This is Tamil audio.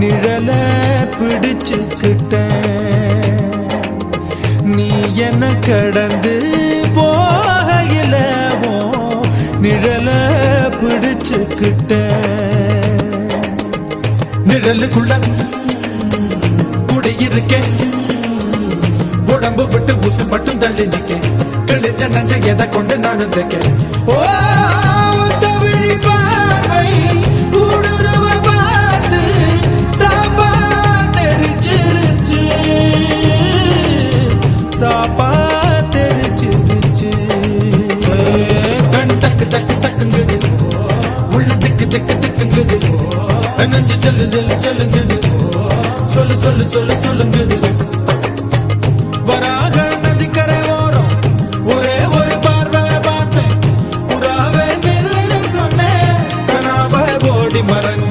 நிழல பிடிச்சுக்கிட்டேன். நீ என்ன கடந்து போகையில நிழல பிடிச்சுக்கிட்டேன். நிழலுக்குள்ள குடியிருக்கேன், உடம்பு விட்டு உசு மட்டும் தள்ளி நிக்க. கிழிஞ்ச நஞ்ச எதை கொண்டு நானும் தைக்க. ஓ தமிழ் பார்வை ஊடுருவ பார்த்து தாப்பா தெரிச்சிருச்சு, தாப்பா தெரிச்சிருச்சு. கண் தக்கு தக்கு தக்குங்குது, உள்ள திக்கு திக்கு திக்குங்குது, நெஞ்சு செல்லு செல்லு செல்லுங்குது, சொல்லு சொல்லு சொல்லு சொல்லுங்குது. வராக நதிக்கரை ஓரம் ஒரே ஒரு பார்வை பார்த்தேன். புறாவே நில்லு சொன்னேன், கனாவை ஓடி மறங்க.